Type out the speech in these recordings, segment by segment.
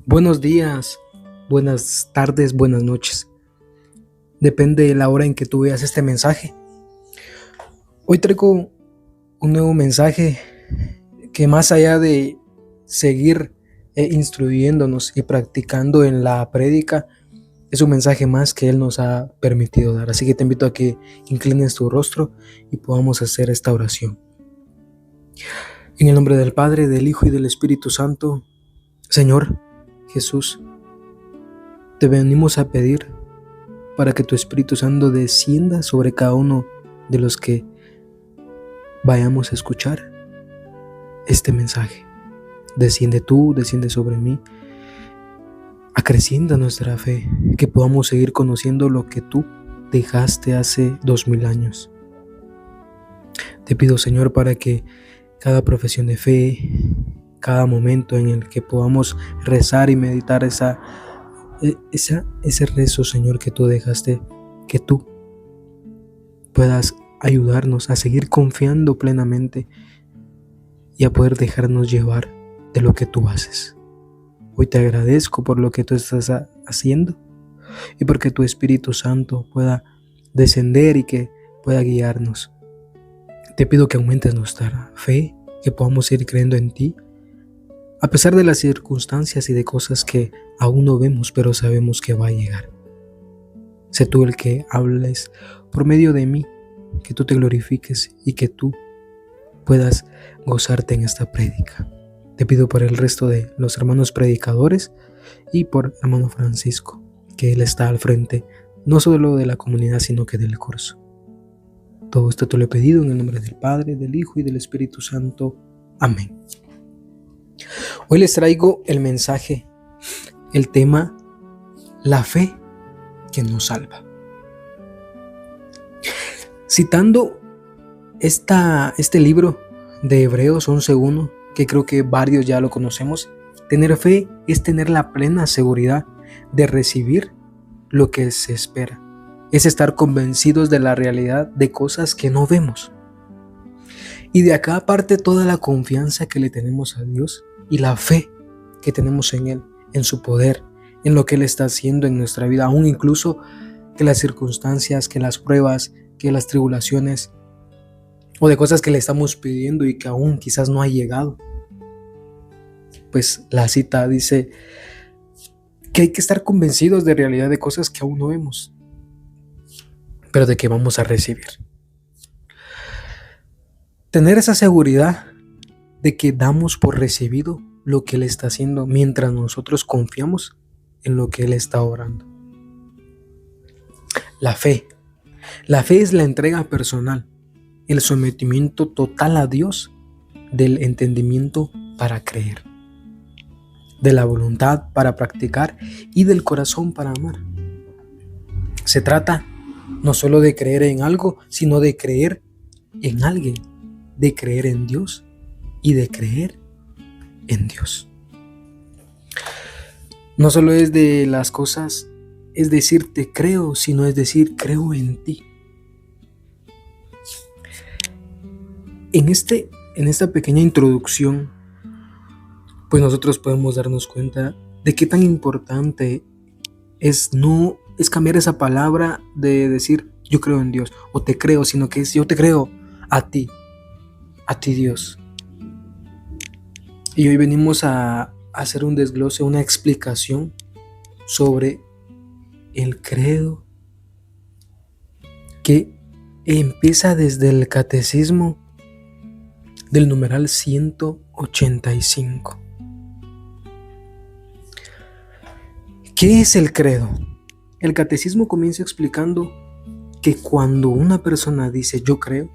Buenos días, buenas tardes, buenas noches. Depende de la hora en que tú veas este mensaje. Hoy traigo un nuevo mensaje que, más allá de seguir instruyéndonos y practicando en la prédica, es un mensaje más que Él nos ha permitido dar. Así que te invito a que inclines tu rostro y podamos hacer esta oración. En el nombre del Padre, del Hijo y del Espíritu Santo. Señor Jesús, te venimos a pedir para que tu Espíritu Santo descienda sobre cada uno de los que vayamos a escuchar este mensaje. Desciende tú, desciende sobre mí, acrecienta nuestra fe, que podamos seguir conociendo lo que tú dejaste hace 2000 años. Te pido, Señor, para que cada profesión de fe, cada momento en el que podamos rezar y meditar ese rezo, Señor, que tú dejaste, que tú puedas ayudarnos a seguir confiando plenamente y a poder dejarnos llevar de lo que tú haces. Hoy te agradezco por lo que tú estás haciendo y porque tu Espíritu Santo pueda descender y que pueda guiarnos. Te pido que aumentes nuestra fe, que podamos seguir creyendo en ti, a pesar de las circunstancias y de cosas que aún no vemos, pero sabemos que va a llegar. Sé tú el que hables por medio de mí, que tú te glorifiques y que tú puedas gozarte en esta prédica. Te pido por el resto de los hermanos predicadores y por hermano Francisco, que él está al frente, no solo de la comunidad, sino que del curso. Todo esto te lo he pedido en el nombre del Padre, del Hijo y del Espíritu Santo. Amén. Hoy les traigo el mensaje, el tema, la fe que nos salva. Citando este libro de Hebreos 11:1, que creo que varios ya lo conocemos, tener fe es tener la plena seguridad de recibir lo que se espera. Es estar convencidos de la realidad de cosas que no vemos. Y de acá parte toda la confianza que le tenemos a Dios y la fe que tenemos en Él, en su poder, en lo que Él está haciendo en nuestra vida, aún incluso que las circunstancias, que las pruebas, que las tribulaciones o de cosas que le estamos pidiendo y que aún quizás no ha llegado. Pues la cita dice que hay que estar convencidos de realidad de cosas que aún no vemos, pero de que vamos a recibir. Tener esa seguridad de que damos por recibido lo que Él está haciendo mientras nosotros confiamos en lo que Él está obrando. La fe es la entrega personal, el sometimiento total a Dios, del entendimiento para creer, de la voluntad para practicar y del corazón para amar. Se trata no solo de creer en algo, sino de creer en alguien, de creer en Dios y de creer en Dios. No solo es de las cosas, es decir te creo, sino es decir creo en ti. En esta pequeña introducción, pues nosotros podemos darnos cuenta de qué tan importante es cambiar esa palabra de decir yo creo en Dios o te creo, sino que es yo te creo a ti Dios. Y hoy venimos a hacer un desglose, una explicación sobre el credo que empieza desde el catecismo del numeral 185. ¿Qué es el credo? El catecismo comienza explicando que cuando una persona dice yo creo,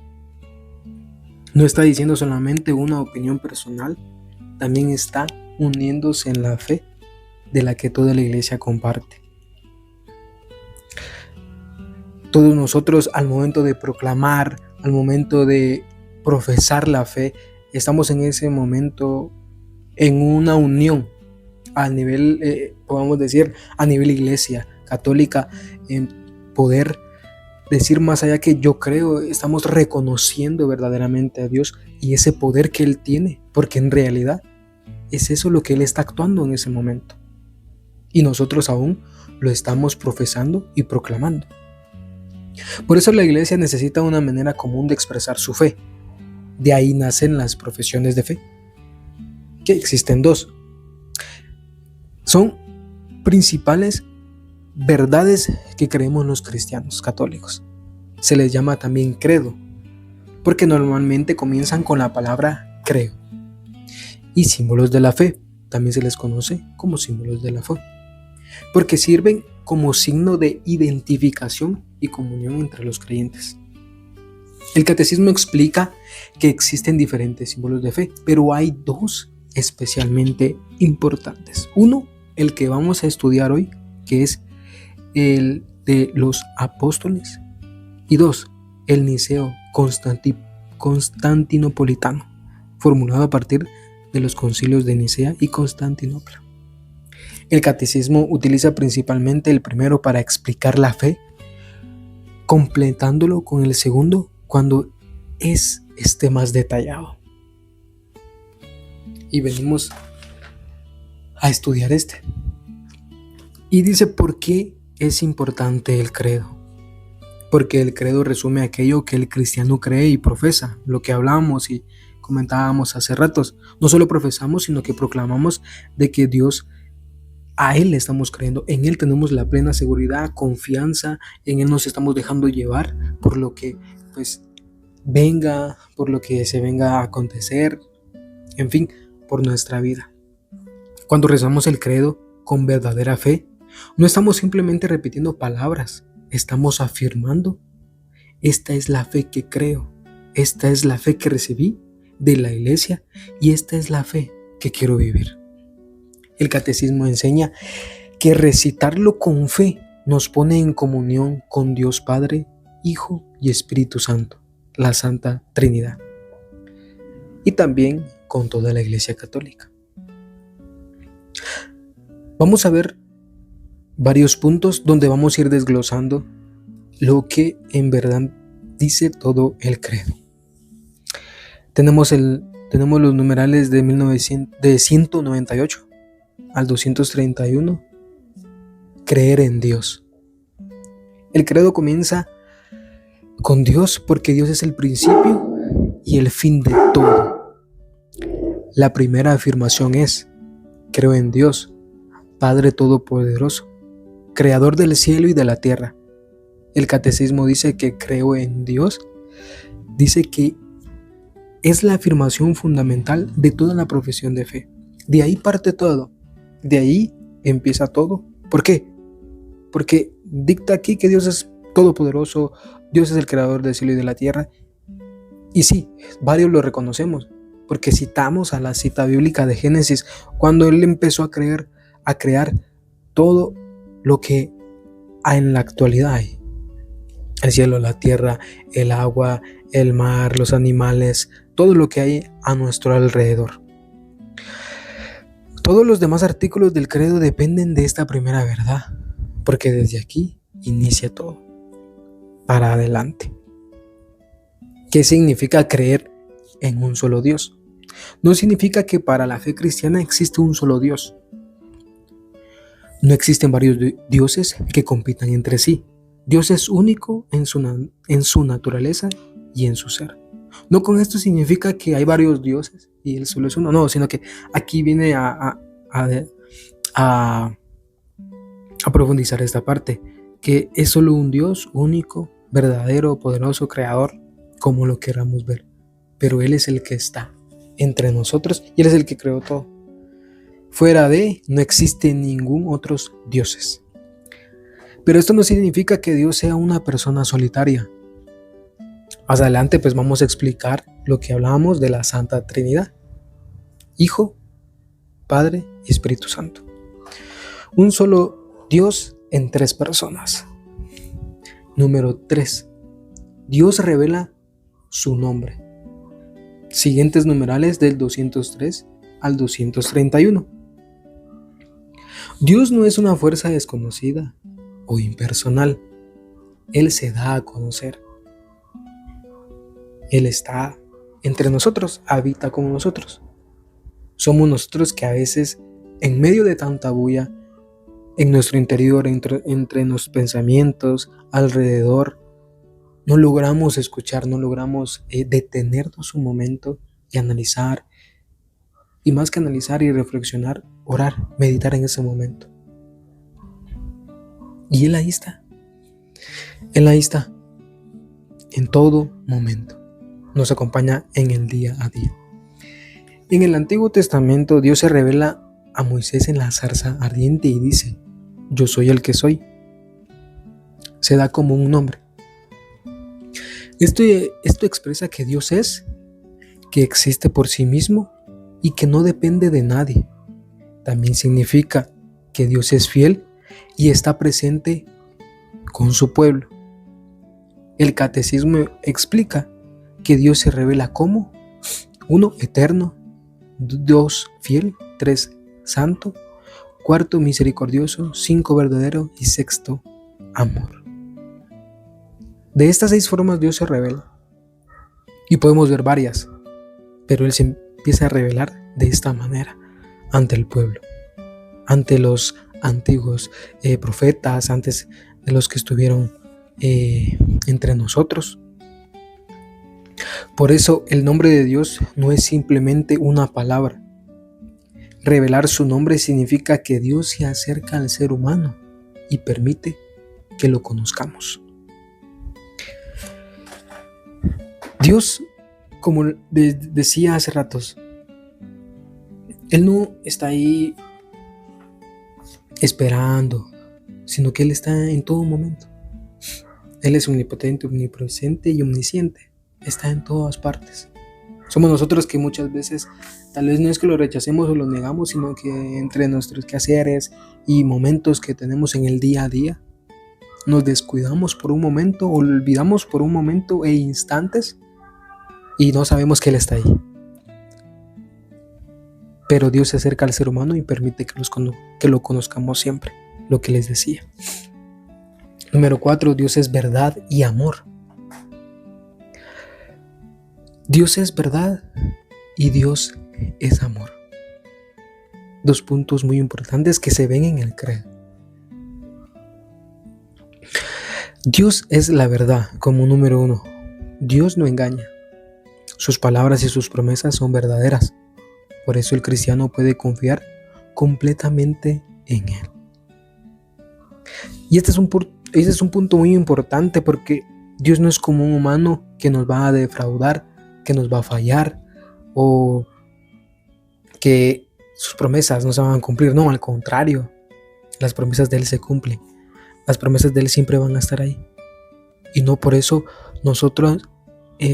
no está diciendo solamente una opinión personal, también está uniéndose en la fe de la que toda la iglesia comparte. Todos nosotros, al momento de proclamar, al momento de profesar la fe, estamos en ese momento en una unión a nivel, podemos decir, a nivel iglesia católica, en poder decir más allá que yo creo, estamos reconociendo verdaderamente a Dios y ese poder que Él tiene, porque en realidad es eso lo que Él está actuando en ese momento. y nosotros aún lo estamos profesando y proclamando. Por eso la iglesia necesita una manera común de expresar su fe. De ahí nacen las profesiones de fe, que existen dos. Son principales verdades que creemos los cristianos católicos. Se les llama también credo, porque normalmente comienzan con la palabra creo. Y símbolos de la fe, también se les conoce como símbolos de la fe, porque sirven como signo de identificación y comunión entre los creyentes. El catecismo explica que existen diferentes símbolos de fe, pero hay dos especialmente importantes. Uno, el que vamos a estudiar hoy, que es el de los apóstoles. Y dos, el niceo constantinopolitano, formulado a partir de los concilios de Nicea y Constantinopla. El catecismo utiliza principalmente el primero para explicar la fe, completándolo con el segundo cuando es más detallado. Y venimos a estudiar este. Y dice, ¿por qué es importante el credo? Porque el credo resume aquello que el cristiano cree y profesa, lo que hablamos y comentábamos hace ratos. No solo profesamos, sino que proclamamos de que Dios, a Él le estamos creyendo, en Él tenemos la plena seguridad, confianza, en Él nos estamos dejando llevar por lo que venga, por lo que se venga a acontecer, en fin, por nuestra vida. Cuando rezamos el credo con verdadera fe, no estamos simplemente repitiendo palabras, estamos afirmando: esta es la fe que creo, esta es la fe que recibí de la iglesia y esta es la fe que quiero vivir. El catecismo enseña que recitarlo con fe nos pone en comunión con Dios Padre, Hijo y Espíritu Santo, la Santa Trinidad, y también con toda la Iglesia Católica. Vamos a ver varios puntos donde vamos a ir desglosando lo que en verdad dice todo el credo. Tenemos los numerales de 198 al 231. Creer en Dios. El credo comienza con Dios porque Dios es el principio y el fin de todo. La primera afirmación es: creo en Dios, Padre Todopoderoso, Creador del cielo y de la tierra. El catecismo dice que creo en Dios, dice que es la afirmación fundamental de toda la profesión de fe. De ahí parte todo, de ahí empieza todo. ¿Por qué? Porque dicta aquí que Dios es todopoderoso, Dios es el creador del cielo y de la tierra. Y sí, varios lo reconocemos, porque citamos a la cita bíblica de Génesis, cuando Él empezó a crear todo lo que en la actualidad hay. El cielo, la tierra, el agua, el mar, los animales, todo lo que hay a nuestro alrededor. Todos los demás artículos del credo dependen de esta primera verdad, porque desde aquí inicia todo, para adelante. ¿Qué significa creer en un solo Dios? No significa que para la fe cristiana existe un solo Dios. No existen varios dioses que compitan entre sí. Dios es único en su naturaleza y en su ser. No con esto significa que hay varios dioses y Él solo es uno, no, sino que aquí viene a profundizar esta parte, que es solo un Dios único, verdadero, poderoso, creador, como lo queramos ver. Pero Él es el que está entre nosotros y Él es el que creó todo. Fuera de no existe ningún otro dioses. Pero esto no significa que Dios sea una persona solitaria. Más adelante vamos a explicar lo que hablábamos de la Santa Trinidad: Hijo, Padre y Espíritu Santo. Un solo Dios en tres personas. Número 3. Dios revela su nombre. Siguientes numerales del 203 al 231. Dios no es una fuerza desconocida o impersonal. Él se da a conocer. Él está entre nosotros, habita con nosotros. Somos nosotros que a veces, en medio de tanta bulla, en nuestro interior, entre nuestros pensamientos, alrededor. No logramos escuchar, no logramos detenernos un momento y analizar, y más que analizar y reflexionar, orar, meditar en ese momento. Y Él ahí está, en todo momento. Nos acompaña en el día a día. En el Antiguo Testamento, Dios se revela a Moisés en la zarza ardiente y dice: yo soy el que soy. Se da como un nombre. Esto expresa que Dios es, que existe por sí mismo y que no depende de nadie. También significa que Dios es fiel y está presente con su pueblo. El catecismo explica que Dios se revela como 1, eterno; 2, fiel; 3, santo; 4, misericordioso; 5, verdadero; y 6, amor. De estas 6 formas Dios se revela. Y podemos ver varias, pero Él se empieza a revelar de esta manera ante el pueblo, ante los antiguos profetas, antes de los que estuvieron entre nosotros. Por eso el nombre de Dios no es simplemente una palabra. Revelar su nombre significa que Dios se acerca al ser humano y permite que lo conozcamos. Dios, como decía hace ratos, Él no está ahí esperando, sino que Él está en todo momento. Él es omnipotente, omnipresente y omnisciente. Está en todas partes. Somos nosotros que muchas veces, tal vez no es que lo rechacemos o lo negamos, sino que entre nuestros quehaceres y momentos que tenemos en el día a día, nos descuidamos por un momento, olvidamos por un momento e instantes y no sabemos que Él está ahí. Pero Dios se acerca al ser humano y permite que lo conozcamos siempre, lo que les decía. Número 4, Dios es verdad y amor. Dios es verdad y Dios es amor. 2 puntos muy importantes que se ven en el credo. Dios es la verdad como número 1. Dios no engaña. Sus palabras y sus promesas son verdaderas. Por eso el cristiano puede confiar completamente en Él. Y este es un punto muy importante, porque Dios no es como un humano que nos va a defraudar, que nos va a fallar o que sus promesas no se van a cumplir. No, al contrario, las promesas de Él se cumplen. Las promesas de Él siempre van a estar ahí. Y no por eso nosotros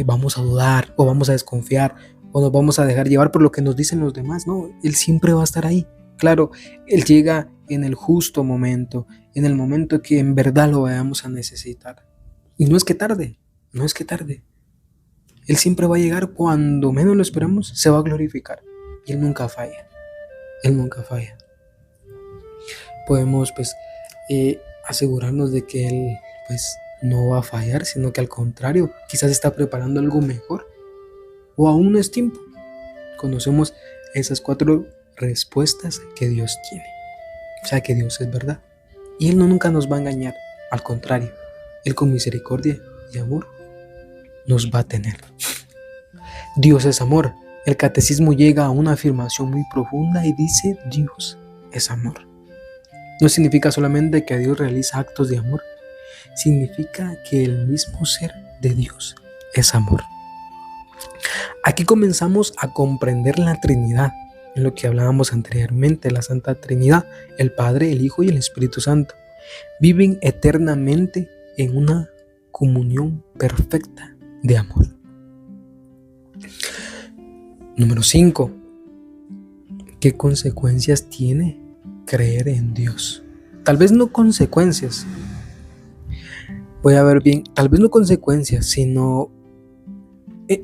vamos a dudar o vamos a desconfiar o nos vamos a dejar llevar por lo que nos dicen los demás. No, Él siempre va a estar ahí. Claro, Él llega en el justo momento, en el momento que en verdad lo vayamos a necesitar. Y no es que tarde. Él siempre va a llegar cuando menos lo esperamos, se va a glorificar. Y Él nunca falla. Podemos asegurarnos de que Él no va a fallar, sino que al contrario, quizás está preparando algo mejor. O aún no es tiempo. Conocemos esas 4 respuestas que Dios tiene. O sea que Dios es verdad. Y Él nunca nos va a engañar. Al contrario, Él con misericordia y amor nos va a tener. Dios es amor. El catecismo llega a una afirmación muy profunda y dice: Dios es amor. No significa solamente que Dios realiza actos de amor. Significa que el mismo ser de Dios es amor. Aquí comenzamos a comprender la Trinidad, en lo que hablábamos anteriormente, la Santa Trinidad, el Padre, el Hijo y el Espíritu Santo. Viven eternamente en una comunión perfecta de amor. Número 5. ¿Qué consecuencias tiene creer en Dios? Tal vez no consecuencias. Voy a ver bien, tal vez no consecuencias, sino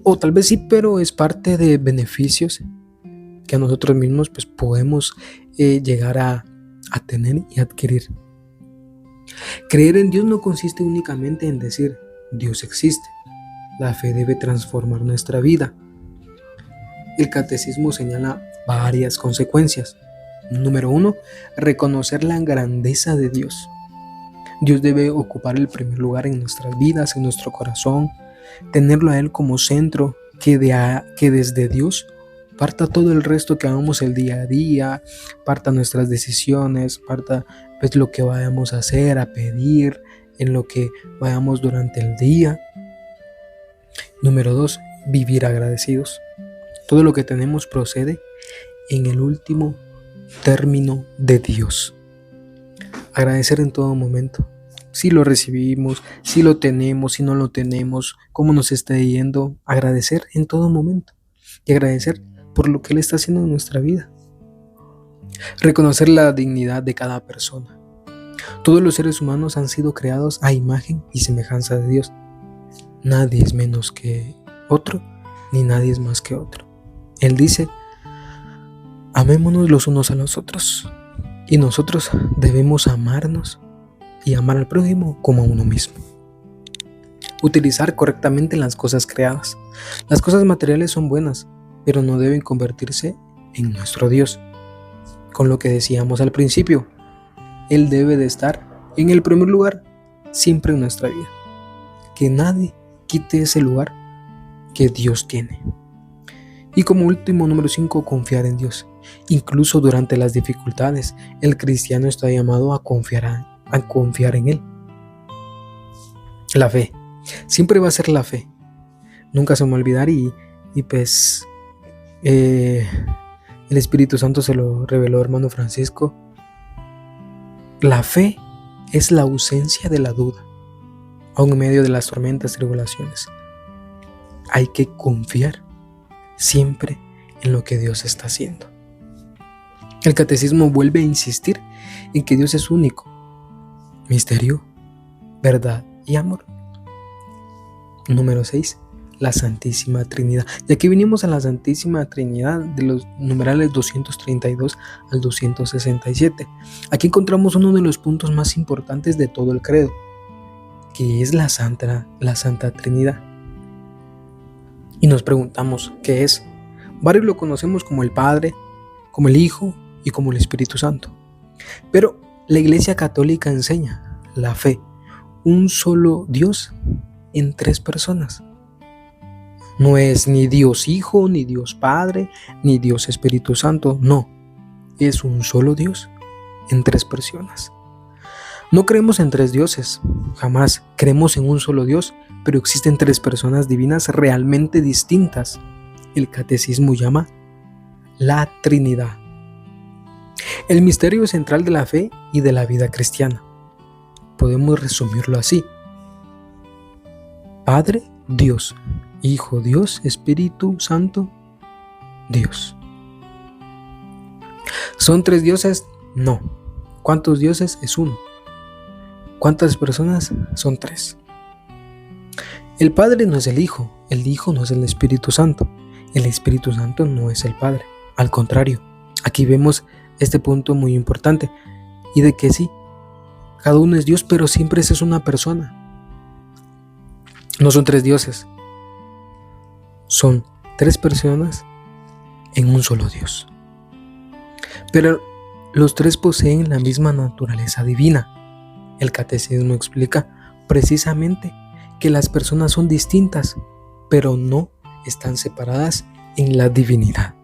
o tal vez sí, pero es parte de beneficios que a nosotros mismos podemos llegar a tener y adquirir. Creer en Dios no consiste únicamente en decir Dios existe. La fe debe transformar nuestra vida. El catecismo señala varias consecuencias. Número 1, reconocer la grandeza de Dios. Dios debe ocupar el primer lugar en nuestras vidas, en nuestro corazón, tenerlo a Él como centro, que desde Dios parta todo el resto que hagamos el día a día, parta nuestras decisiones, parta pues lo que vayamos a hacer, a pedir, en lo que vayamos durante el día. Número 2, vivir agradecidos. Todo lo que tenemos procede en el último término de Dios. Agradecer en todo momento. Si lo recibimos, si lo tenemos, si no lo tenemos, cómo nos está yendo. Agradecer en todo momento. Y agradecer por lo que Él está haciendo en nuestra vida. Reconocer la dignidad de cada persona. Todos los seres humanos han sido creados a imagen y semejanza de Dios. Nadie es menos que otro, ni nadie es más que otro. Él dice: amémonos los unos a los otros. Y nosotros debemos amarnos y amar al prójimo como a uno mismo. Utilizar correctamente las cosas creadas. Las cosas materiales son buenas, pero no deben convertirse en nuestro Dios. Con lo que decíamos al principio, Él debe de estar en el primer lugar siempre en nuestra vida. Que nadie quite ese lugar que Dios tiene. Y como último, número 5, confiar en Dios. Incluso durante las dificultades, el cristiano está llamado a confiar en Él. La fe. Siempre va a ser la fe. Nunca se me va a olvidar y pues el Espíritu Santo se lo reveló hermano Francisco. La fe es la ausencia de la duda, aun en medio de las tormentas y tribulaciones. Hay que confiar siempre en lo que Dios está haciendo. El catecismo vuelve a insistir en que Dios es único, misterio, verdad y amor. Número 6, la Santísima Trinidad. Y aquí venimos a la Santísima Trinidad de los numerales 232 al 267. Aquí encontramos uno de los puntos más importantes de todo el credo, que es la Santa Trinidad. Y nos preguntamos, ¿qué es? Varios lo conocemos como el Padre, como el Hijo y como el Espíritu Santo. Pero la Iglesia Católica enseña la fe, un solo Dios en 3 personas. No es ni Dios Hijo, ni Dios Padre, ni Dios Espíritu Santo, no. Es un solo Dios en 3 personas. No creemos en 3 dioses, jamás. Creemos en un solo Dios, pero existen 3 personas divinas realmente distintas. El catecismo llama la Trinidad. El misterio central de la fe y de la vida cristiana. Podemos resumirlo así: Padre, Dios; Hijo, Dios; Espíritu Santo, Dios. ¿Son 3 dioses? No. ¿Cuántos dioses? Es uno. ¿Cuántas personas? Son 3. El Padre no es el Hijo no es el Espíritu Santo, el Espíritu Santo no es el Padre. Al contrario, aquí vemos este punto muy importante, y de que sí, cada uno es Dios, pero siempre es una persona. No son 3 dioses, son 3 personas en un solo Dios. Pero los 3 poseen la misma naturaleza divina. El catecismo explica precisamente que las personas son distintas, pero no están separadas en la divinidad.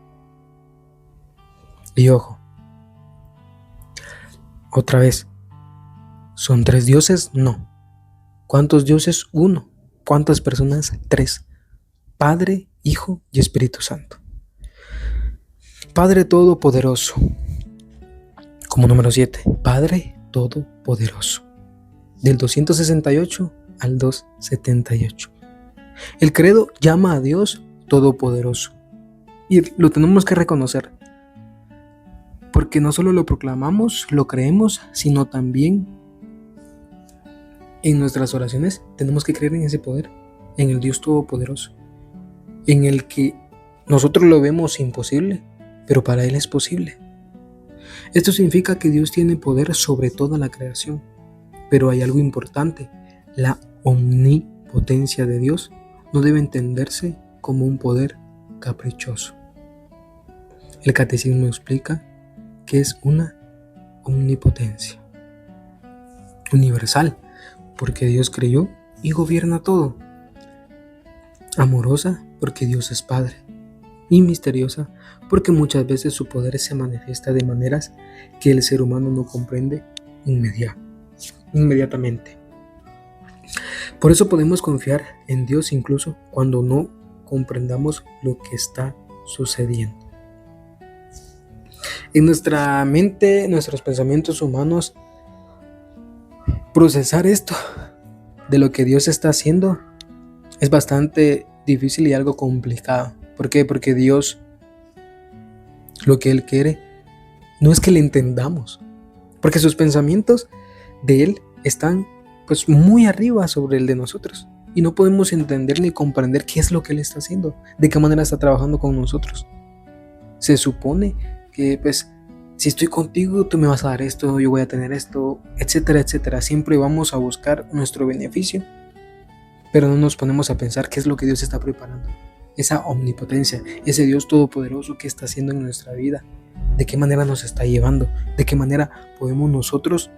Y ojo, otra vez, ¿son 3 dioses? No. ¿Cuántos dioses? Uno. ¿Cuántas personas? 3. Padre, Hijo y Espíritu Santo. Padre Todopoderoso. Como número 7, Padre Todopoderoso. Del 268 al 278. El credo llama a Dios Todopoderoso. Y lo tenemos que reconocer. Porque no solo lo proclamamos, lo creemos, sino también en nuestras oraciones tenemos que creer en ese poder, en el Dios Todopoderoso, en el que nosotros lo vemos imposible, pero para Él es posible. Esto significa que Dios tiene poder sobre toda la creación, pero hay algo importante: la omnipotencia de Dios no debe entenderse como un poder caprichoso. El catecismo explica que es una omnipotencia universal, porque Dios creó y gobierna todo. Amorosa, porque Dios es Padre. Y misteriosa, porque muchas veces su poder se manifiesta de maneras que el ser humano no comprende inmediatamente. Por eso podemos confiar en Dios incluso cuando no comprendamos lo que está sucediendo. En nuestra mente, nuestros pensamientos humanos, procesar esto de lo que Dios está haciendo es bastante difícil y algo complicado. ¿Por qué? Porque Dios, lo que Él quiere, no es que le entendamos, porque sus pensamientos de Él están pues muy arriba sobre el de nosotros y no podemos entender ni comprender qué es lo que Él está haciendo, de qué manera está trabajando con nosotros. Se supone que pues si estoy contigo tú me vas a dar esto, yo voy a tener esto, etcétera, etcétera. Siempre vamos a buscar nuestro beneficio, pero no nos ponemos a pensar qué es lo que Dios está preparando. Esa omnipotencia, ese Dios todopoderoso que está haciendo en nuestra vida, de qué manera nos está llevando, de qué manera podemos nosotros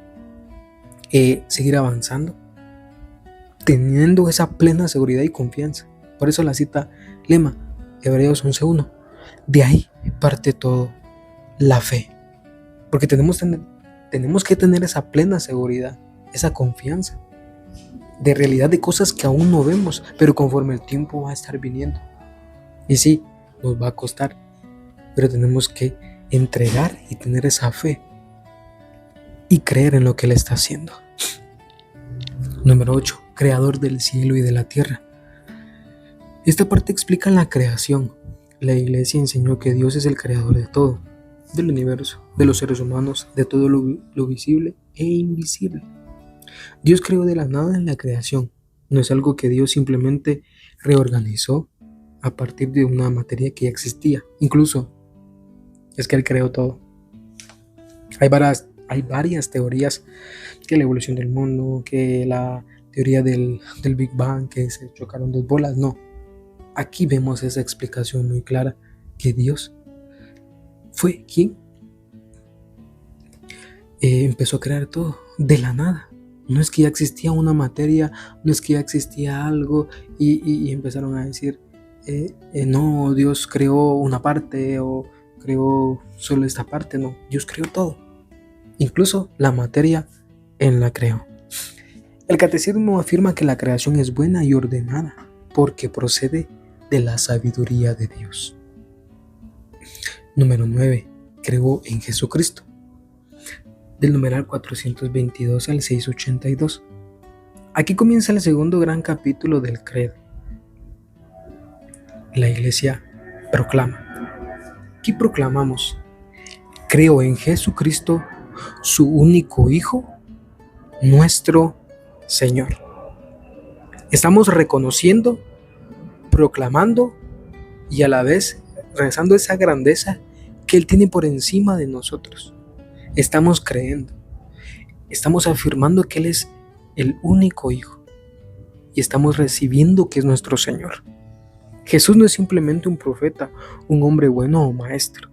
seguir avanzando, teniendo esa plena seguridad y confianza. Por eso la cita lema, Hebreos 11:1, de ahí parte todo, la fe, porque tenemos que tener esa plena seguridad, esa confianza de realidad de cosas que aún no vemos, pero conforme el tiempo va a estar viniendo. Y sí, nos va a costar, pero tenemos que entregar y tener esa fe y creer en lo que Él está haciendo. Número 8. Creador del cielo y de la tierra. Esta parte explica la creación. La Iglesia enseñó que Dios es el creador de todo, del universo, de los seres humanos, de todo lo visible e invisible. Dios creó de la nada en la creación. No es algo que Dios simplemente reorganizó a partir de una materia que ya existía. Incluso es que Él creó todo. Hay varias teorías, que la evolución del mundo, que la teoría del Big Bang, que se chocaron dos bolas. No, aquí vemos esa explicación muy clara, que Dios fue quien empezó a crear todo de la nada. No es que ya existía una materia, no es que ya existía algo y empezaron a decir no, Dios creó una parte o creó solo esta parte. No, Dios creó todo, incluso la materia Él la creó. El catecismo afirma que la creación es buena y ordenada porque procede de la sabiduría de Dios. Número 9. Creó en Jesucristo. Del numeral 422 al 682. Aquí comienza el segundo gran capítulo del credo. La Iglesia proclama. Aquí proclamamos: creo en Jesucristo, su único Hijo, nuestro Señor. Estamos reconociendo, proclamando y a la vez rezando esa grandeza que Él tiene por encima de nosotros. Estamos creyendo, estamos afirmando que Él es el único Hijo y estamos recibiendo que es nuestro Señor. Jesús no es simplemente un profeta, un hombre bueno o maestro.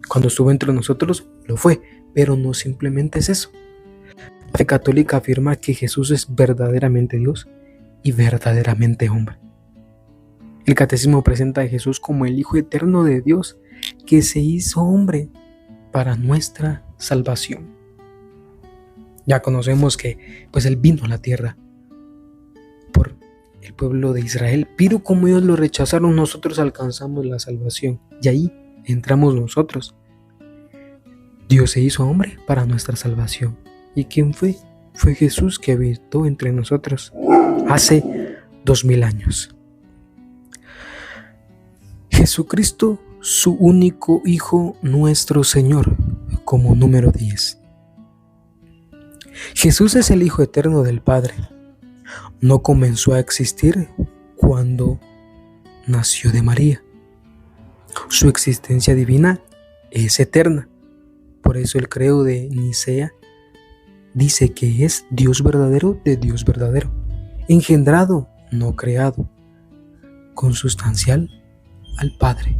Cuando estuvo entre nosotros lo fue, pero no simplemente es eso. La fe católica afirma que Jesús es verdaderamente Dios y verdaderamente hombre. El catecismo presenta a Jesús como el Hijo eterno de Dios que se hizo hombre para nuestra salvación. Ya conocemos que pues Él vino a la tierra por el pueblo de Israel, pero como ellos lo rechazaron, nosotros alcanzamos la salvación y ahí entramos nosotros. Dios se hizo hombre para nuestra salvación. ¿Y quién fue? Fue Jesús, que habitó entre nosotros hace 2000 años. Jesucristo, su único Hijo, nuestro Señor, como número 10. Jesús es el Hijo eterno del Padre. No comenzó a existir cuando nació de María. Su existencia divina es eterna. Por eso el credo de Nicea dice que es Dios verdadero de Dios verdadero, engendrado, no creado, consustancial al Padre.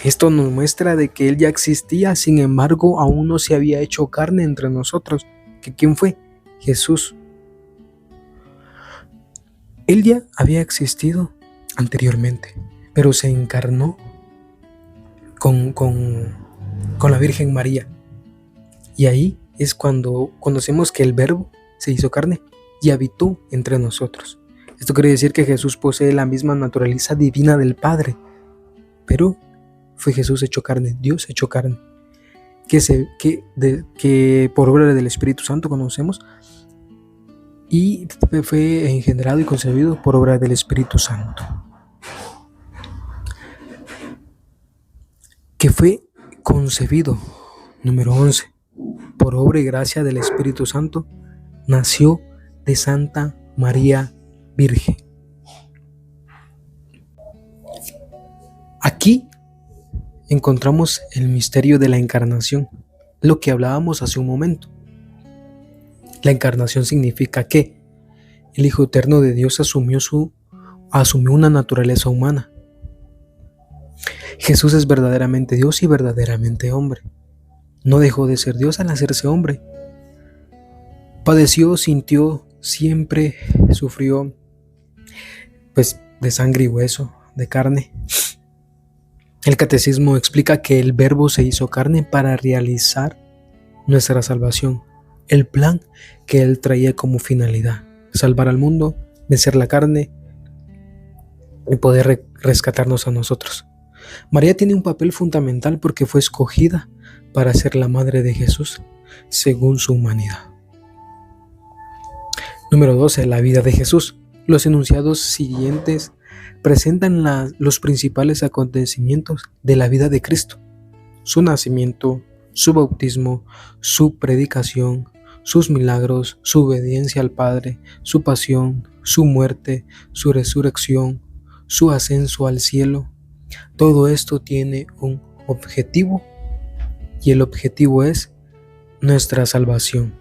Esto nos muestra de que Él ya existía, sin embargo, aún no se había hecho carne entre nosotros. ¿Quién fue? Jesús. Él ya había existido anteriormente, pero se encarnó con la Virgen María. Y ahí es cuando conocemos que el Verbo se hizo carne y habitó entre nosotros. Esto quiere decir que Jesús posee la misma naturaleza divina del Padre, pero fue Jesús hecho carne, Dios hecho carne, que por obra del Espíritu Santo conocemos, y fue engendrado y concebido por obra del Espíritu Santo, que fue concebido, número 11, por obra y gracia del Espíritu Santo, nació de Santa María Virgen. Aquí encontramos el misterio de la encarnación, lo que hablábamos hace un momento. La encarnación significa que el Hijo Eterno de Dios asumió una naturaleza humana. Jesús es verdaderamente Dios y verdaderamente hombre. No dejó de ser Dios al hacerse hombre. Padeció, sintió, siempre sufrió, pues de sangre y hueso, de carne. El catecismo explica que el Verbo se hizo carne para realizar nuestra salvación, el plan que Él traía como finalidad: salvar al mundo, vencer la carne y poder rescatarnos a nosotros. María tiene un papel fundamental porque fue escogida para ser la madre de Jesús según su humanidad. Número 12. La vida de Jesús. Los enunciados siguientes presentan los principales acontecimientos de la vida de Cristo: su nacimiento, su bautismo, su predicación, sus milagros, su obediencia al Padre, su pasión, su muerte, su resurrección, su ascenso al cielo. Todo esto tiene un objetivo, y el objetivo es nuestra salvación.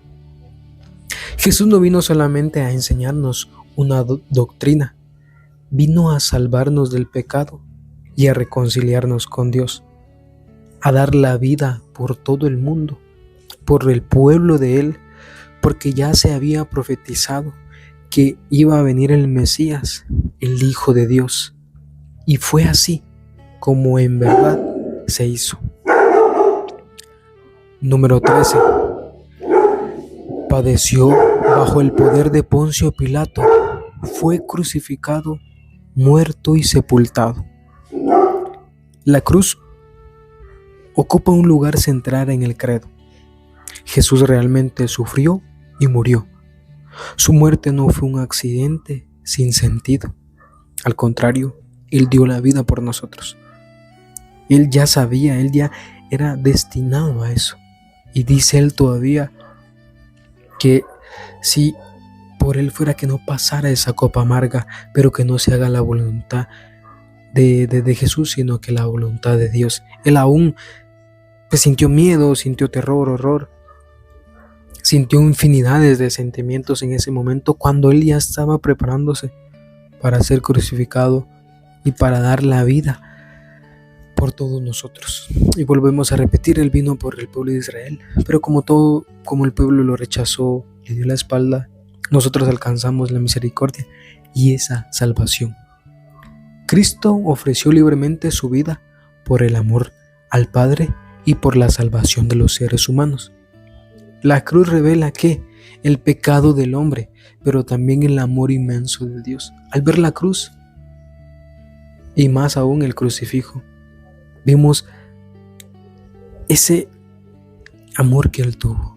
Jesús no vino solamente a enseñarnos una doctrina, vino a salvarnos del pecado y a reconciliarnos con Dios, a dar la vida por todo el mundo, por el pueblo de Él, porque ya se había profetizado que iba a venir el Mesías, el Hijo de Dios, y fue así como en verdad se hizo. Número 13. Padeció bajo el poder de Poncio Pilato, fue crucificado, muerto y sepultado. La cruz ocupa un lugar central en el credo. Jesús realmente sufrió y murió. Su muerte no fue un accidente sin sentido. Al contrario, Él dio la vida por nosotros. Él ya sabía, Él ya era destinado a eso. Y dice Él todavía que si por Él fuera, que no pasara esa copa amarga, pero que no se haga la voluntad de Jesús, sino que la voluntad de Dios. Él aún sintió miedo, sintió terror, horror, sintió infinidades de sentimientos en ese momento, cuando Él ya estaba preparándose para ser crucificado y para dar la vida por todos nosotros. Y volvemos a repetir, Él vino por el pueblo de Israel, pero como el pueblo lo rechazó, le dio la espalda, nosotros alcanzamos la misericordia y esa salvación. Cristo ofreció libremente su vida por el amor al Padre y por la salvación de los seres humanos. La cruz revela que el pecado del hombre, pero también el amor inmenso de Dios. Al ver la cruz, y más aún el crucifijo, vimos ese amor que Él tuvo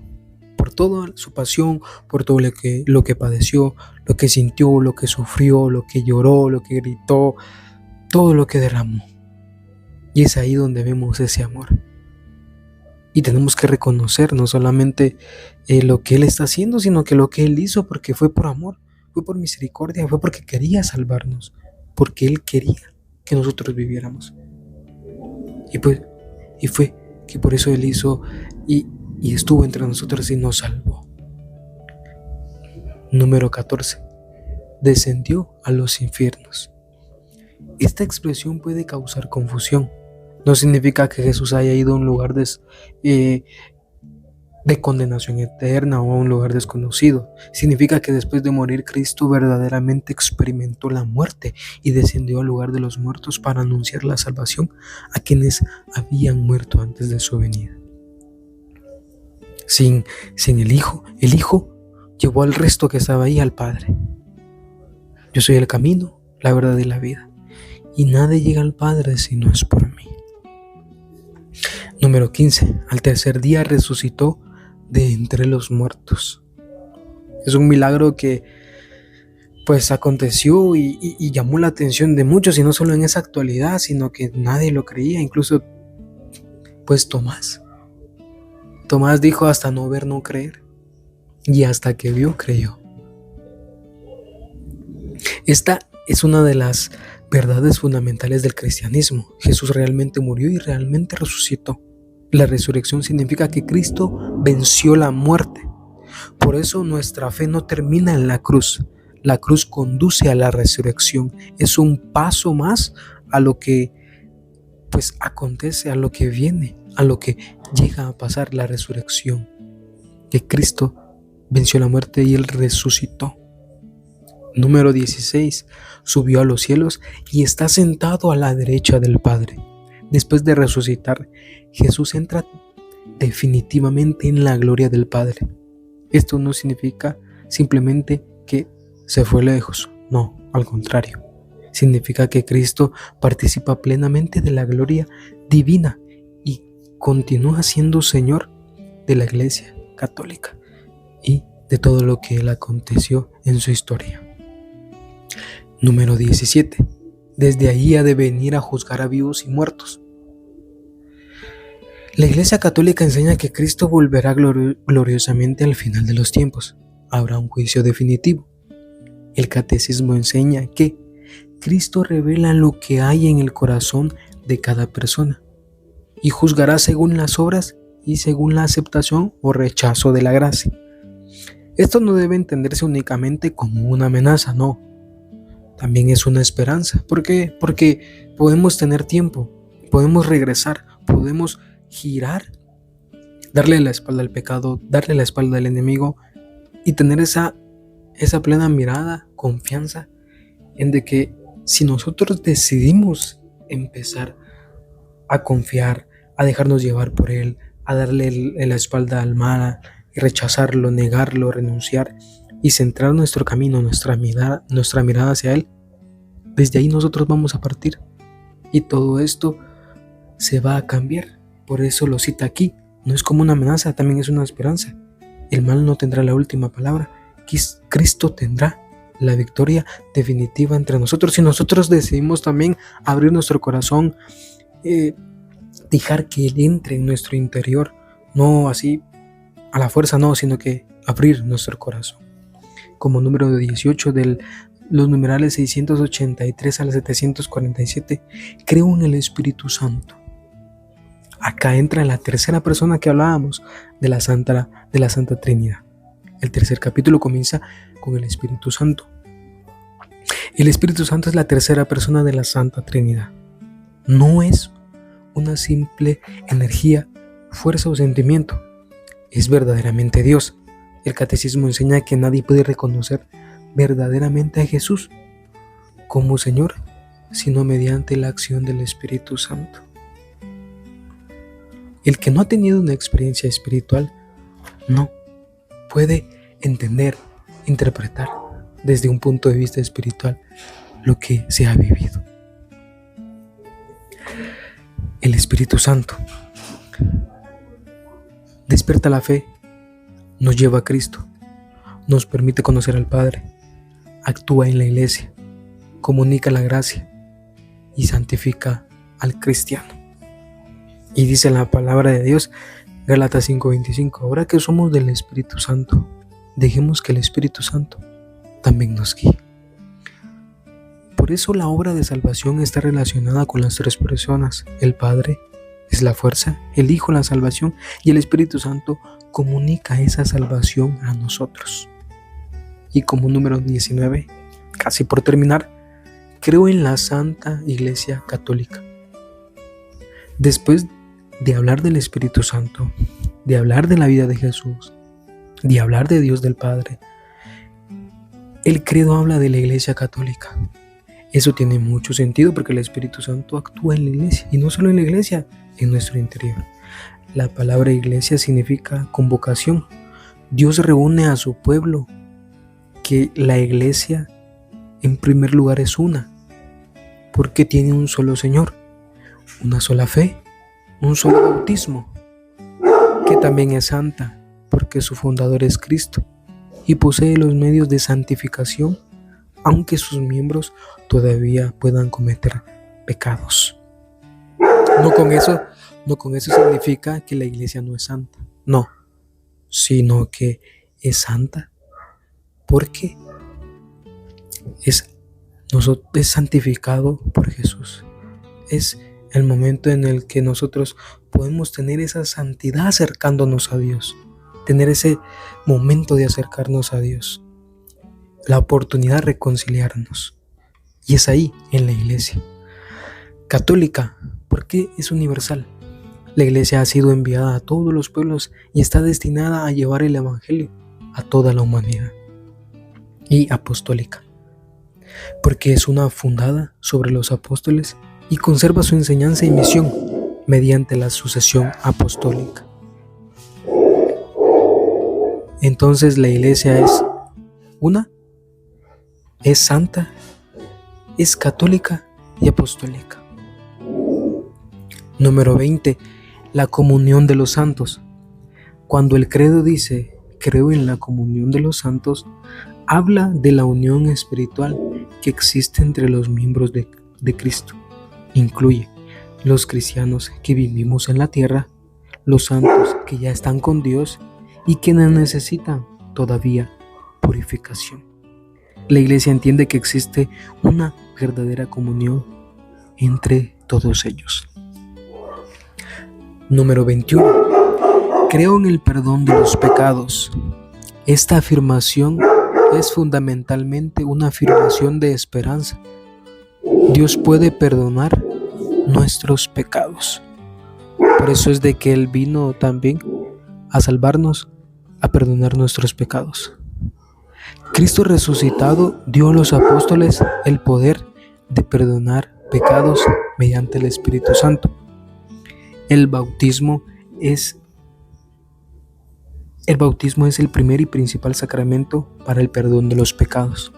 por toda su pasión, por todo lo que padeció, lo que sintió, lo que sufrió, lo que lloró, lo que gritó, todo lo que derramó. Y es ahí donde vemos ese amor. Y tenemos que reconocer no solamente lo que Él está haciendo, sino que lo que Él hizo, porque fue por amor, fue por misericordia, fue porque quería salvarnos, porque Él quería que nosotros viviéramos. Y fue que por eso Él hizo y estuvo entre nosotros y nos salvó. Número 14. Descendió a los infiernos. Esta expresión puede causar confusión. No significa que Jesús haya ido a un lugar de condenación eterna o a un lugar desconocido. Significa que después de morir, Cristo verdaderamente experimentó la muerte y descendió al lugar de los muertos para anunciar la salvación a quienes habían muerto antes de su venida. Sin el Hijo llevó al resto que estaba ahí al Padre. Yo soy el camino, la verdad y la vida, y nadie llega al Padre si no es por mí. Número 15. Al tercer día resucitó de entre los muertos. Es un milagro que pues aconteció y llamó la atención de muchos, y no solo en esa actualidad, sino que nadie lo creía. Incluso pues Tomás dijo: hasta no ver, no creer, y hasta que vio, creyó. Esta es una de las verdades fundamentales del cristianismo. Jesús realmente murió y realmente resucitó. La resurrección significa que Cristo venció la muerte. Por eso nuestra fe no termina en la cruz. La cruz conduce a la resurrección. Es un paso más a lo que pues acontece, a lo que viene, a lo que llega a pasar, la resurrección. Que Cristo venció la muerte y Él resucitó. Número 16. Subió a los cielos y está sentado a la derecha del Padre. Después de resucitar, Jesús entra definitivamente en la gloria del Padre. Esto no significa simplemente que se fue lejos. No, al contrario. Significa que Cristo participa plenamente de la gloria divina y continúa siendo Señor de la Iglesia Católica y de todo lo que Él aconteció en su historia. Número 17. Desde ahí ha de venir a juzgar a vivos y muertos. La Iglesia Católica enseña que Cristo volverá gloriosamente al final de los tiempos. Habrá un juicio definitivo. El Catecismo enseña que Cristo revela lo que hay en el corazón de cada persona y juzgará según las obras y según la aceptación o rechazo de la gracia. Esto no debe entenderse únicamente como una amenaza, no. También es una esperanza. ¿Por qué? Porque podemos tener tiempo, podemos regresar, podemos girar, darle la espalda al pecado, darle la espalda al enemigo y tener esa plena mirada, confianza en de que si nosotros decidimos empezar a confiar, a dejarnos llevar por Él, a darle la espalda al mal y rechazarlo, negarlo, renunciar y centrar nuestro camino, nuestra mirada hacia Él, desde ahí nosotros vamos a partir y todo esto se va a cambiar. Por eso lo cita aquí. No es como una amenaza, también es una esperanza. El mal no tendrá la última palabra. Cristo tendrá la victoria definitiva entre nosotros. Si nosotros decidimos también abrir nuestro corazón, dejar que Él entre en nuestro interior, no así a la fuerza, no, sino que abrir nuestro corazón. Como número 18 de los numerales 683 al 747, creo en el Espíritu Santo. Acá entra la tercera persona que hablábamos de la Santa Trinidad. El tercer capítulo comienza con el Espíritu Santo. El Espíritu Santo es la tercera persona de la Santa Trinidad. No es una simple energía, fuerza o sentimiento. Es verdaderamente Dios. El Catecismo enseña que nadie puede reconocer verdaderamente a Jesús como Señor sino mediante la acción del Espíritu Santo. El que no ha tenido una experiencia espiritual no puede entender, interpretar desde un punto de vista espiritual lo que se ha vivido. El Espíritu Santo despierta la fe, nos lleva a Cristo, nos permite conocer al Padre, actúa en la Iglesia, comunica la gracia y santifica al cristiano. Y dice la palabra de Dios, Gálatas 5:25, ahora que somos del Espíritu Santo, dejemos que el Espíritu Santo también nos guíe. Por eso la obra de salvación está relacionada con las tres personas. El Padre es la fuerza, el Hijo la salvación y el Espíritu Santo comunica esa salvación a nosotros. Y como número 19, casi por terminar, creo en la Santa Iglesia Católica. Después de hablar del Espíritu Santo, de hablar de la vida de Jesús, de hablar de Dios del Padre, el credo habla de la Iglesia Católica. Eso tiene mucho sentido porque el Espíritu Santo actúa en la iglesia, y no solo en la iglesia, en nuestro interior. La palabra iglesia significa convocación. Dios reúne a su pueblo, que la iglesia en primer lugar es una, porque tiene un solo Señor, una sola fe, un solo bautismo, que también es santa, porque su fundador es Cristo, y posee los medios de santificación, aunque sus miembros todavía puedan cometer pecados. No con eso significa que la iglesia no es santa, no, sino que es santa porque es santificado por Jesús. Es el momento en el que nosotros podemos tener esa santidad acercándonos a Dios, tener ese momento de acercarnos a Dios, la oportunidad de reconciliarnos. Y es ahí, en la iglesia católica, porque es universal. La iglesia ha sido enviada a todos los pueblos y está destinada a llevar el evangelio a toda la humanidad. Y apostólica, porque es una fundada sobre los apóstoles y conserva su enseñanza y misión mediante la sucesión apostólica. Entonces la iglesia es una, es santa, es católica y apostólica. Número 20. La comunión de los santos. Cuando el credo dice, creo en la comunión de los santos, habla de la unión espiritual que existe entre los miembros de Cristo. Incluye los cristianos que vivimos en la tierra, los santos que ya están con Dios y quienes necesitan todavía purificación. La iglesia entiende que existe una verdadera comunión entre todos ellos. Número 21. Creo en el perdón de los pecados. Esta afirmación es fundamentalmente una afirmación de esperanza. Dios puede perdonar nuestros pecados. Por eso es de que Él vino también a salvarnos, a perdonar nuestros pecados. Cristo resucitado dio a los apóstoles el poder de perdonar pecados mediante el Espíritu Santo. El bautismo es el primer y principal sacramento para el perdón de los pecados.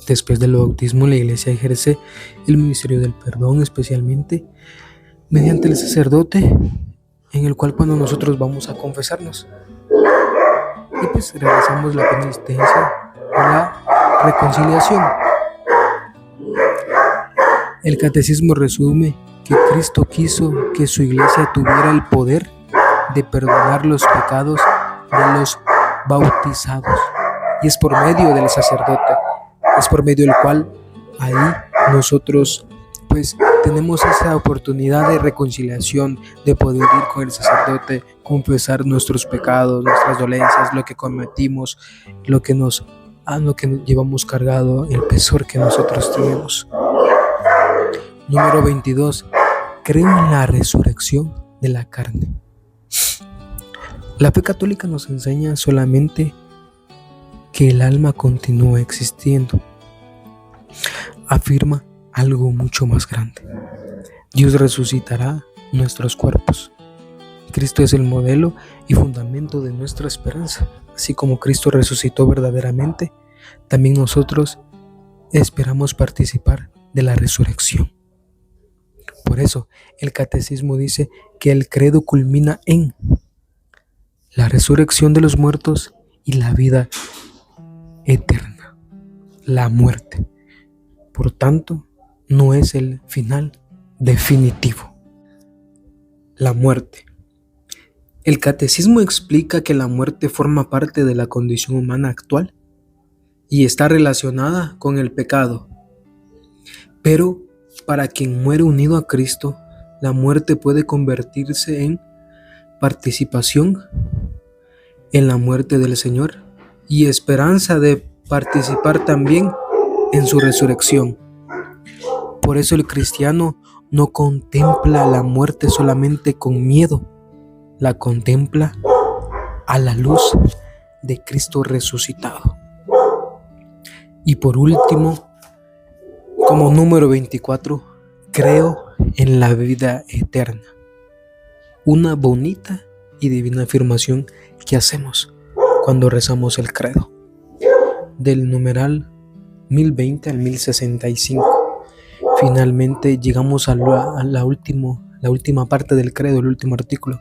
Después del bautismo, la iglesia ejerce el ministerio del perdón, especialmente mediante el sacerdote, en el cual cuando nosotros vamos a confesarnos y pues realizamos la penitencia o la reconciliación. El catecismo resume que Cristo quiso que su iglesia tuviera el poder de perdonar los pecados de los bautizados, y es por medio del sacerdote, es por medio del cual ahí nosotros pues tenemos esa oportunidad de reconciliación, de poder ir con el sacerdote, confesar nuestros pecados, nuestras dolencias, lo que cometimos, lo que llevamos cargado, el pesar que nosotros tenemos. Número 22. Creo en la resurrección de la carne. La fe católica nos enseña solamente que el alma continúa existiendo. Afirma algo mucho más grande. Dios resucitará nuestros cuerpos. Cristo es el modelo y fundamento de nuestra esperanza. Así como Cristo resucitó verdaderamente, también nosotros esperamos participar de la resurrección. Por eso, el catecismo dice que el credo culmina en la resurrección de los muertos y la vida eterna, la muerte. Por tanto, no es el final definitivo. La muerte. El catecismo explica que la muerte forma parte de la condición humana actual y está relacionada con el pecado. Pero para quien muere unido a Cristo, la muerte puede convertirse en participación en la muerte del Señor y esperanza de participar también en su resurrección. Por eso el cristiano no contempla la muerte solamente con miedo, la contempla a la luz de Cristo resucitado. Y por último, como número 24, creo en la vida eterna. Una bonita y divina afirmación que hacemos cuando rezamos el credo. Del numeral 1020 al 1065. Finalmente llegamos a la última parte del credo, el último artículo.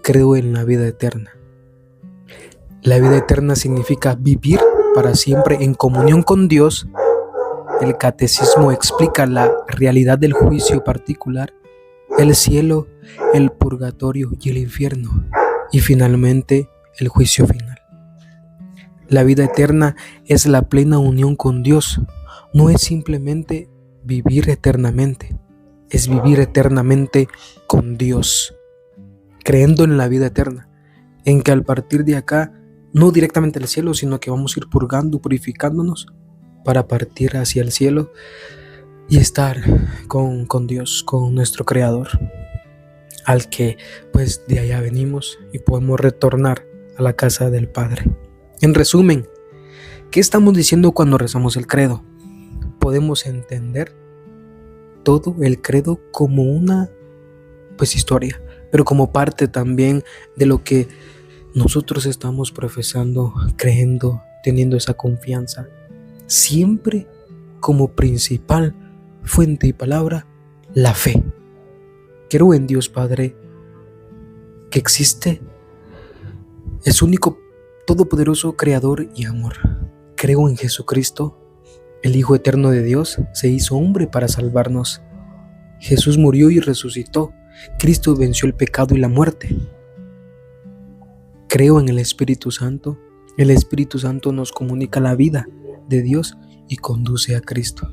Creo en la vida eterna. La vida eterna significa vivir para siempre en comunión con Dios. El catecismo explica la realidad del juicio particular, el cielo, el purgatorio y el infierno, y finalmente el juicio final. La vida eterna es la plena unión con Dios. No es simplemente vivir eternamente, es vivir eternamente con Dios, creyendo en la vida eterna, en que al partir de acá, no directamente al cielo, sino que vamos a ir purgando, purificándonos para partir hacia el cielo y estar con Dios, con nuestro Creador, al que pues de allá venimos y podemos retornar a la casa del Padre. En resumen, ¿qué estamos diciendo cuando rezamos el credo? Podemos entender todo el credo como una historia, pero como parte también de lo que nosotros estamos profesando, creyendo, teniendo esa confianza, siempre como principal fuente y palabra, la fe. Creo en Dios Padre, que existe, es único, todopoderoso, creador y amor. Creo en Jesucristo, el Hijo eterno de Dios, se hizo hombre para salvarnos. Jesús murió y resucitó. Cristo venció el pecado y la muerte. Creo en el Espíritu Santo. El Espíritu Santo nos comunica la vida de Dios y conduce a Cristo.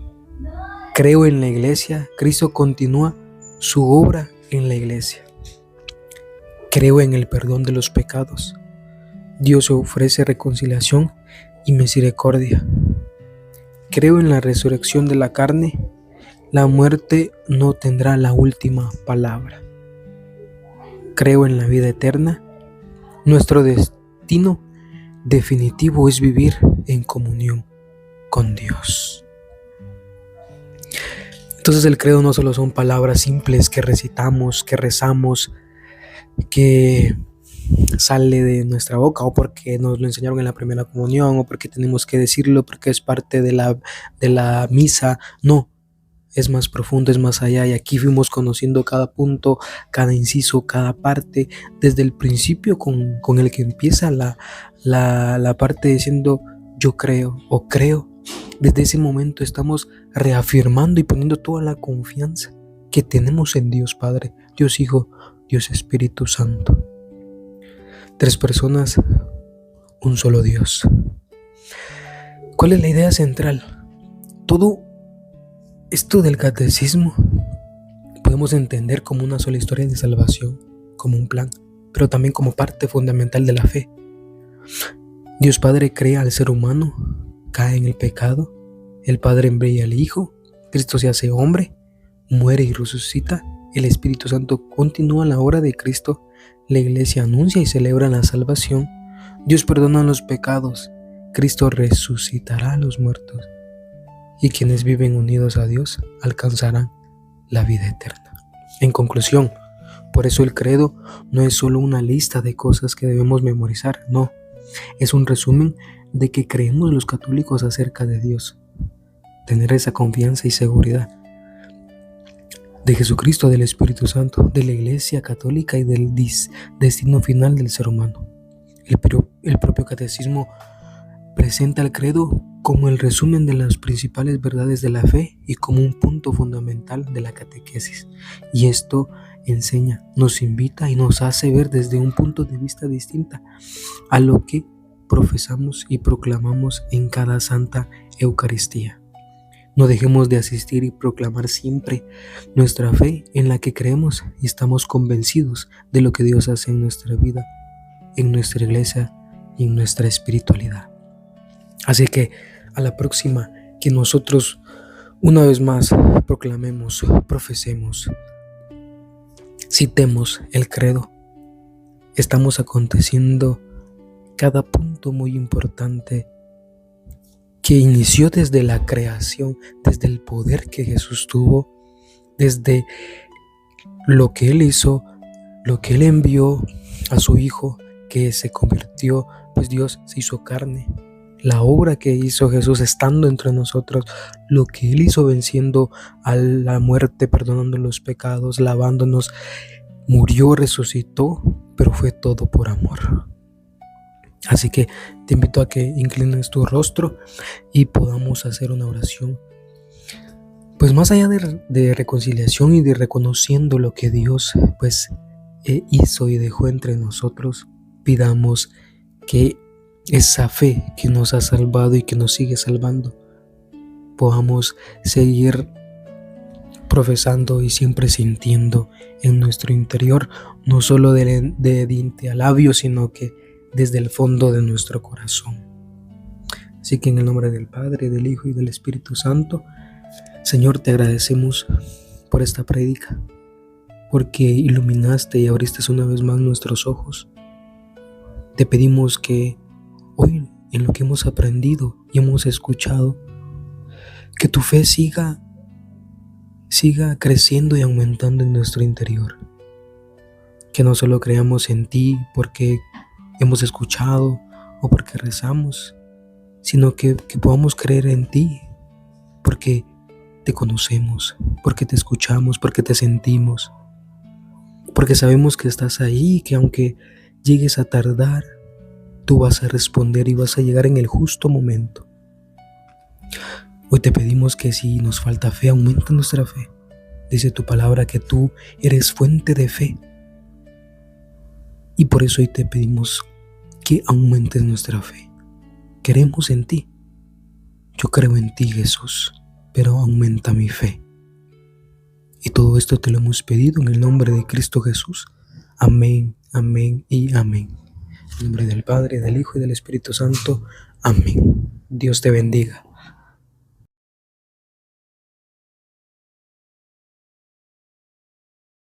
Creo en la iglesia. Cristo continúa su obra en la iglesia. Creo en el perdón de los pecados. Dios ofrece reconciliación y misericordia. Creo en la resurrección de la carne. La muerte no tendrá la última palabra. Creo en la vida eterna. Nuestro destino definitivo es vivir en comunión con Dios. Entonces el credo no solo son palabras simples que recitamos, que rezamos, que sale de nuestra boca, o porque nos lo enseñaron en la primera comunión, o porque tenemos que decirlo porque es parte de la misa. No, es más profundo, es más allá, y aquí fuimos conociendo cada punto, cada inciso, cada parte, desde el principio con el que empieza la parte diciendo yo creo o creo. Desde ese momento estamos reafirmando y poniendo toda la confianza que tenemos en Dios Padre, Dios Hijo, Dios Espíritu Santo. 3 personas, un solo Dios. ¿Cuál es la idea central? Todo esto del catecismo podemos entender como una sola historia de salvación, como un plan, pero también como parte fundamental de la fe. Dios Padre crea al ser humano, cae en el pecado, el Padre envía al Hijo, Cristo se hace hombre, muere y resucita, el Espíritu Santo continúa la obra de Cristo, la Iglesia anuncia y celebra la salvación, Dios perdona los pecados, Cristo resucitará a los muertos, y quienes viven unidos a Dios alcanzarán la vida eterna. En conclusión, por eso el credo no es solo una lista de cosas que debemos memorizar, no, es un resumen de que creemos los católicos acerca de Dios. Tener esa confianza y seguridad de Jesucristo, del Espíritu Santo, de la Iglesia Católica y del destino final del ser humano. El propio catecismo presenta el credo como el resumen de las principales verdades de la fe y como un punto fundamental de la catequesis. Y esto enseña, nos invita y nos hace ver desde un punto de vista distinto a lo que profesamos y proclamamos en cada Santa Eucaristía. No dejemos de asistir y proclamar siempre nuestra fe en la que creemos y estamos convencidos de lo que Dios hace en nuestra vida, en nuestra iglesia y en nuestra espiritualidad. Así que a la próxima que nosotros Una vez más, proclamemos, profesemos, citemos el credo. Estamos aconteciendo cada punto muy importante que inició desde la creación, desde el poder que Jesús tuvo, desde lo que Él hizo, lo que Él envió a su Hijo, que se convirtió, pues Dios se hizo carne. La obra que hizo Jesús estando entre nosotros, lo que Él hizo venciendo a la muerte, perdonando los pecados, lavándonos, murió, resucitó, pero fue todo por amor. Así que te invito a que inclines tu rostro y podamos hacer una oración. Pues más allá de reconciliación y de reconociendo lo que Dios pues hizo y dejó entre nosotros, pidamos que esa fe que nos ha salvado y que nos sigue salvando, podamos seguir profesando y siempre sintiendo en nuestro interior, no solo de diente a labio, sino que desde el fondo de nuestro corazón. Así que en el nombre del Padre, del Hijo y del Espíritu Santo, Señor, te agradecemos por esta prédica, porque iluminaste y abriste una vez más nuestros ojos. Te pedimos que hoy, en lo que hemos aprendido y hemos escuchado, que tu fe siga creciendo y aumentando en nuestro interior. Que no solo creamos en ti porque hemos escuchado o porque rezamos, sino que podamos creer en ti porque te conocemos, porque te escuchamos, porque te sentimos, porque sabemos que estás ahí y que aunque llegues a tardar, tú vas a responder y vas a llegar en el justo momento. Hoy te pedimos que si nos falta fe, aumenta nuestra fe. Dice tu palabra que tú eres fuente de fe. Y por eso hoy te pedimos que aumentes nuestra fe. Queremos en ti. Yo creo en ti, Jesús, pero aumenta mi fe. Y todo esto te lo hemos pedido en el nombre de Cristo Jesús. Amén, amén y amén. En el nombre del Padre, del Hijo y del Espíritu Santo. Amén. Dios te bendiga.